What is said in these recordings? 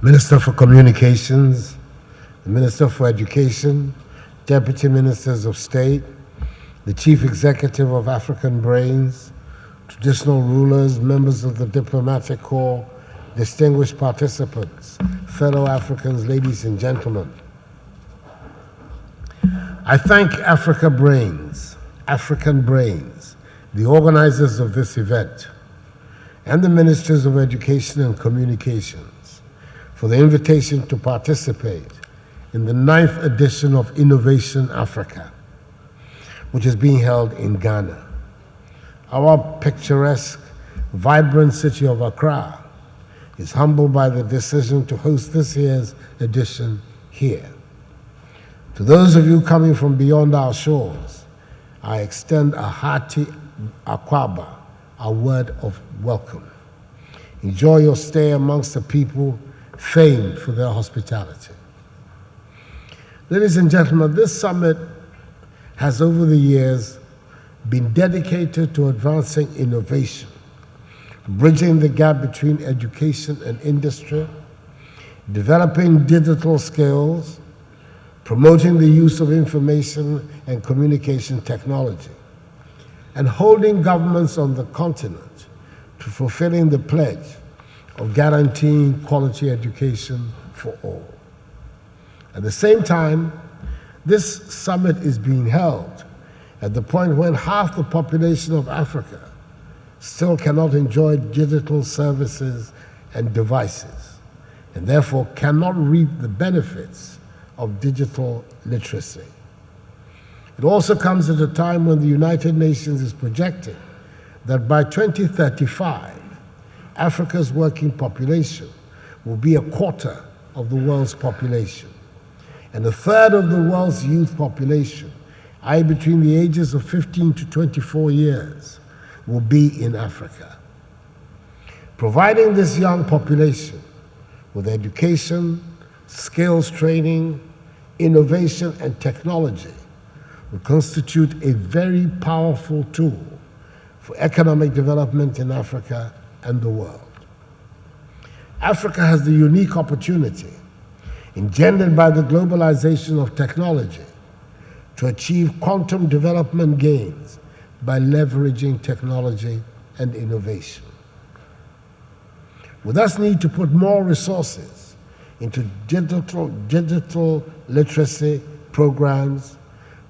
Minister for Communications, the Minister for Education, Deputy Ministers of State, the Chief Executive of African Brains, traditional rulers, members of the diplomatic corps, distinguished participants, fellow Africans, ladies and gentlemen. I thank African Brains, the organizers of this event, and the Ministers of Education and Communications for the invitation to participate in the 9th edition of Innovation Africa, which is being held in Ghana. Our picturesque, vibrant city of Accra is humbled by the decision to host this year's edition here. To those of you coming from beyond our shores, I extend a hearty akwaba, a word of welcome. Enjoy your stay amongst the people famed for their hospitality. Ladies and gentlemen, this summit has over the years been dedicated to advancing innovation, bridging the gap between education and industry, developing digital skills, promoting the use of information and communication technology, and holding governments on the continent to fulfilling the pledge of guaranteeing quality education for all. At the same time, this summit is being held at the point when half the population of Africa still cannot enjoy digital services and devices, and therefore cannot reap the benefits of digital literacy. It also comes at a time when the United Nations is projecting that by 2035, Africa's working population will be a quarter of the world's population, and a third of the world's youth population, i.e. between the ages of 15 to 24 years, will be in Africa. Providing this young population with education, skills training, innovation, and technology will constitute a very powerful tool for economic development in Africa and the world. Africa has the unique opportunity engendered by the globalization of technology to achieve quantum development gains by leveraging technology and innovation. We thus need to put more resources into digital literacy programs,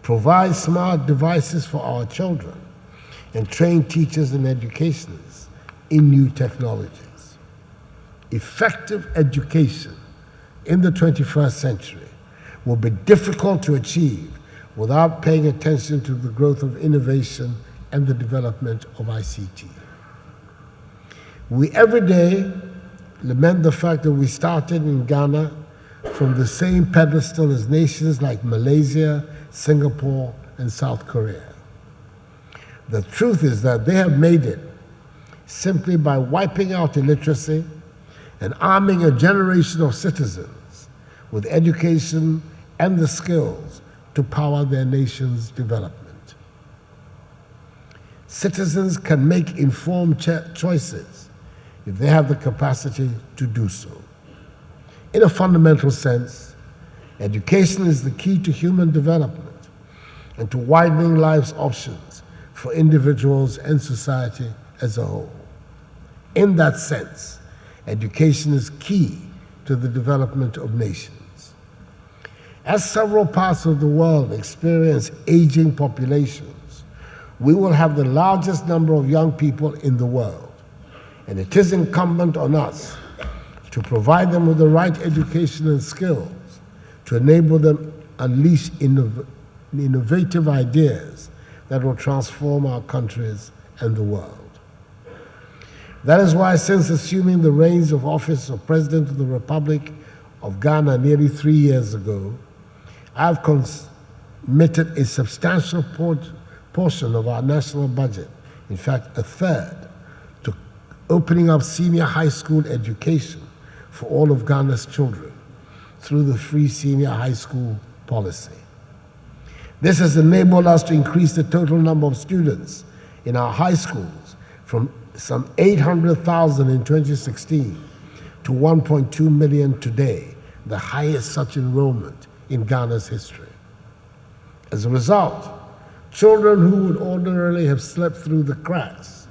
provide smart devices for our children, and train teachers and educationists in new technologies. Effective education in the 21st century will be difficult to achieve without paying attention to the growth of innovation and the development of ICT. We every day lament the fact that we started in Ghana from the same pedestal as nations like Malaysia, Singapore, and South Korea. The truth is that they have made it simply by wiping out illiteracy and arming a generation of citizens with education and the skills to power their nation's development. Citizens can make informed choices if they have the capacity to do so. In a fundamental sense, education is the key to human development and to widening life's options for individuals and society as a whole. In that sense, education is key to the development of nations. As several parts of the world experience aging populations, we will have the largest number of young people in the world, and it is incumbent on us to provide them with the right education and skills to enable them unleash innovative ideas that will transform our countries and the world. That is why, since assuming the reins of office of President of the Republic of Ghana nearly 3 years ago, I've committed a substantial portion of our national budget, in fact a third, to opening up senior high school education for all of Ghana's children through the free senior high school policy. This has enabled us to increase the total number of students in our high schools from some 800,000 in 2016 to 1.2 million today, the highest such enrollment in Ghana's history. As a result, children who would ordinarily have slipped through the cracks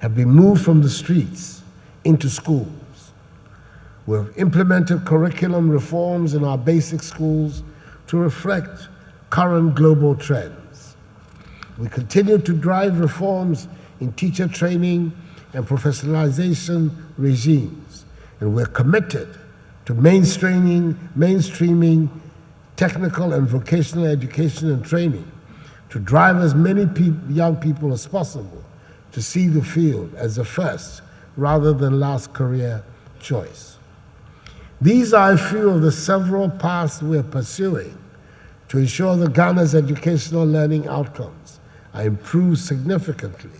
have been moved from the streets into schools. We have implemented curriculum reforms in our basic schools to reflect current global trends. We continue to drive reforms in teacher training and professionalization regimes, and we're committed to mainstreaming technical and vocational education and training to drive as many young people as possible to see the field as a first rather than last career choice. These are a few of the several paths we're pursuing to ensure that Ghana's educational learning outcomes are improved significantly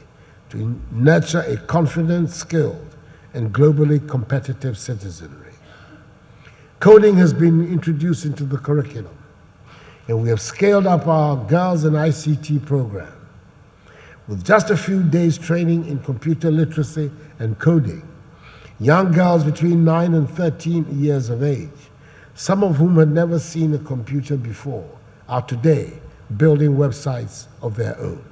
to nurture a confident, skilled, and globally competitive citizenry. Coding has been introduced into the curriculum, and we have scaled up our Girls in ICT program. With just a few days training in computer literacy and coding, young girls between 9 and 13 years of age, some of whom had never seen a computer before, are today building websites of their own.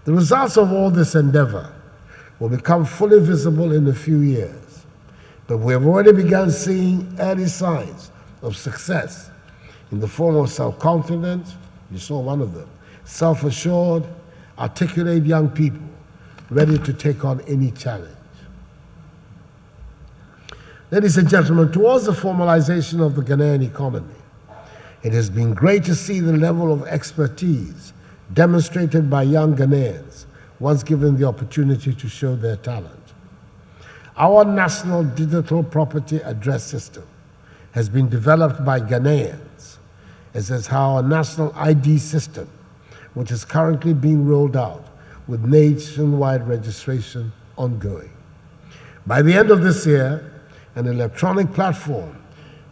The results of all this endeavor will become fully visible in a few years, but we have already begun seeing early signs of success in the form of self-confident, you saw one of them, self-assured, articulate young people ready to take on any challenge. Ladies and gentlemen, towards the formalization of the Ghanaian economy, it has been great to see the level of expertise demonstrated by young Ghanaians once given the opportunity to show their talent. Our national digital property address system has been developed by Ghanaians, as is how our national ID system, which is currently being rolled out with nationwide registration ongoing. By the end of this year, an electronic platform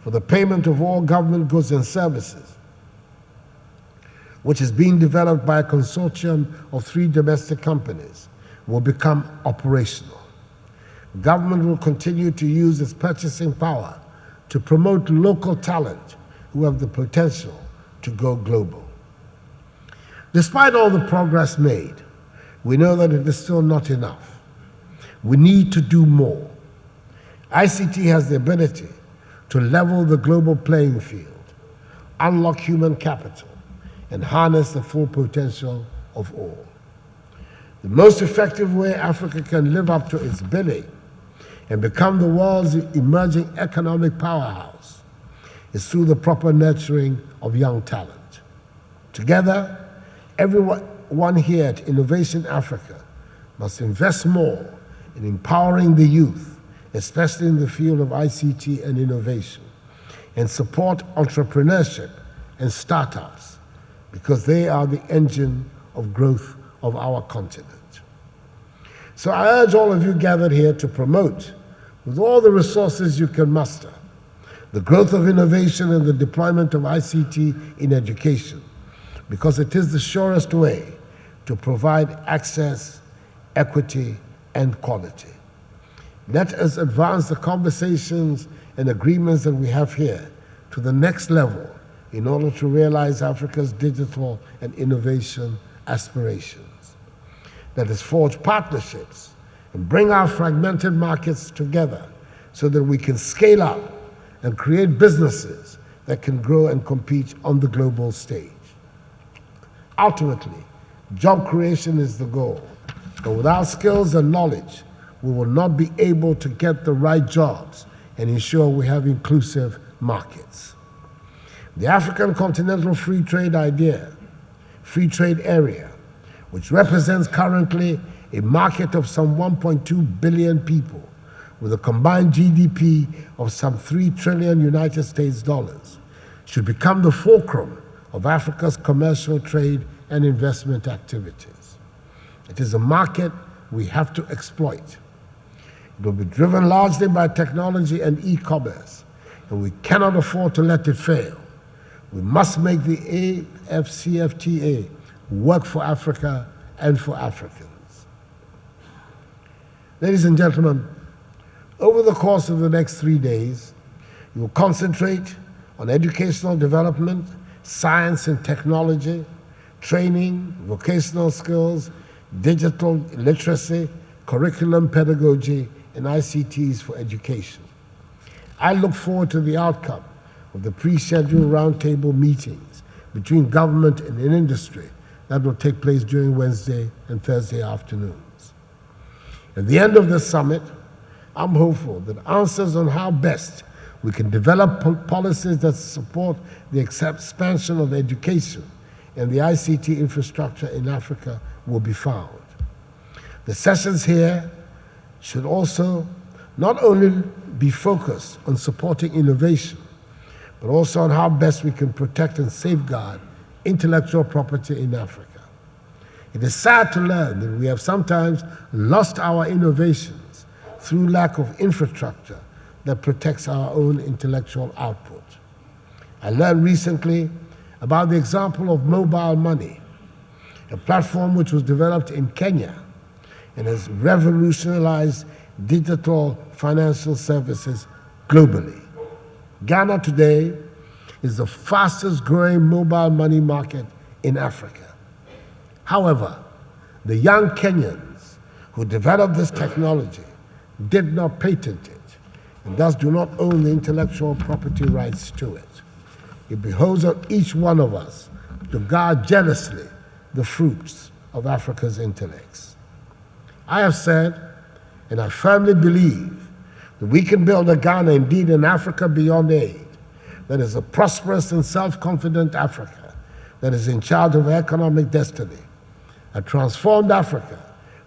for the payment of all government goods and services, which is being developed by a consortium of 3 domestic companies, will become operational. Government will continue to use its purchasing power to promote local talent who have the potential to go global. Despite all the progress made, we know that it is still not enough. We need to do more. ICT has the ability to level the global playing field, unlock human capital, and harness the full potential of all. The most effective way Africa can live up to its billing and become the world's emerging economic powerhouse is through the proper nurturing of young talent. Together, everyone here at Innovation Africa must invest more in empowering the youth, especially in the field of ICT and innovation, and support entrepreneurship and startups, because they are the engine of growth of our continent. So I urge all of you gathered here to promote, with all the resources you can muster, the growth of innovation and the deployment of ICT in education, because it is the surest way to provide access, equity, and quality. Let us advance the conversations and agreements that we have here to the next level in order to realize Africa's digital and innovation aspirations. Let us forge partnerships and bring our fragmented markets together so that we can scale up and create businesses that can grow and compete on the global stage. Ultimately, job creation is the goal, but without skills and knowledge, we will not be able to get the right jobs and ensure we have inclusive markets. The African Continental Free Trade Area, which represents currently a market of some 1.2 billion people with a combined GDP of some 3 trillion United States dollars, should become the fulcrum of Africa's commercial trade and investment activities. It is a market we have to exploit. It will be driven largely by technology and e-commerce, and we cannot afford to let it fail. We must make the AFCFTA work for Africa and for Africans. Ladies and gentlemen, Over the course of the next 3 days, we will concentrate on educational development, science and technology, training, vocational skills, digital literacy, curriculum pedagogy, and ICTs for education. I look forward to the outcome of the pre-scheduled roundtable meetings between government and industry that will take place during Wednesday and Thursday afternoons. At the end of the summit, I'm hopeful that answers on how best we can develop policies that support the expansion of education and the ICT infrastructure in Africa will be found. The sessions here should also not only be focused on supporting innovation, but also on how best we can protect and safeguard intellectual property in Africa. It is sad to learn that we have sometimes lost our innovations through lack of infrastructure that protects our own intellectual output. I learned recently about the example of mobile money, a platform which was developed in Kenya and has revolutionized digital financial services globally. Ghana today is the fastest growing mobile money market in Africa. However, the young Kenyans who developed this technology did not patent it and thus do not own the intellectual property rights to it. It behoves on each one of us to guard jealously the fruits of Africa's intellects. I have said, and I firmly believe, that we can build a Ghana, indeed an Africa beyond aid, that is a prosperous and self-confident Africa that is in charge of economic destiny, a transformed Africa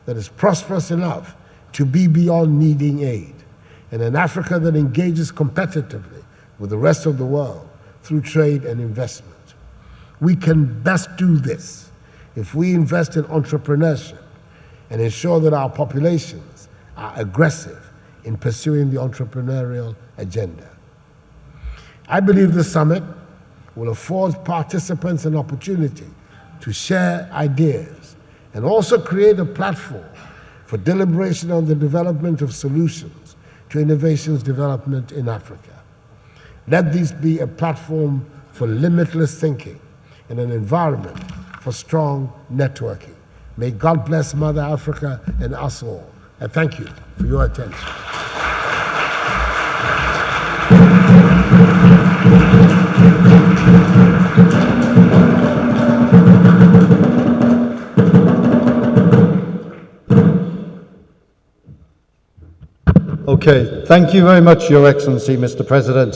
that is prosperous enough to be beyond needing aid, and an Africa that engages competitively with the rest of the world through trade and investment. We can best do this if we invest in entrepreneurship and ensure that our populations are aggressive in pursuing the entrepreneurial agenda. I believe the summit will afford participants an opportunity to share ideas and also create a platform for deliberation on the development of solutions to innovations development in Africa. Let this be a platform for limitless thinking and an environment for strong networking. May God bless Mother Africa and us all. And thank you for your attention. Okay, thank you very much, Your Excellency, Mr. President.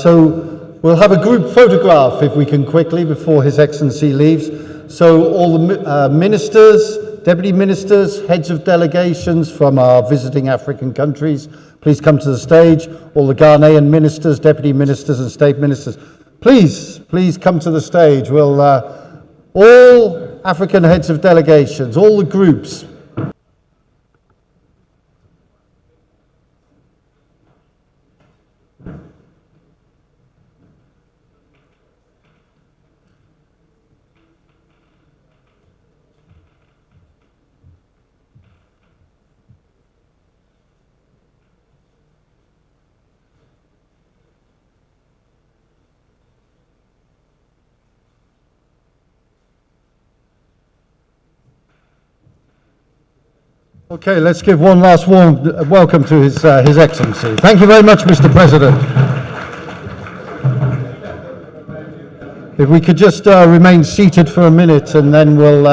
So we'll have a group photograph, if we can quickly, before His Excellency leaves. So all the ministers, deputy ministers, heads of delegations from our visiting African countries, please come to the stage. All the Ghanaian ministers, deputy ministers and state ministers, please come to the stage. We'll, all African heads of delegations, all the groups, okay, let's give one last warm welcome to His Excellency. Thank you very much, Mr. President. If we could just remain seated for a minute, and then we'll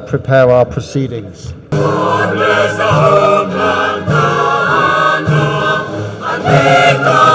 prepare our proceedings. God bless the homeland, Ghana, and make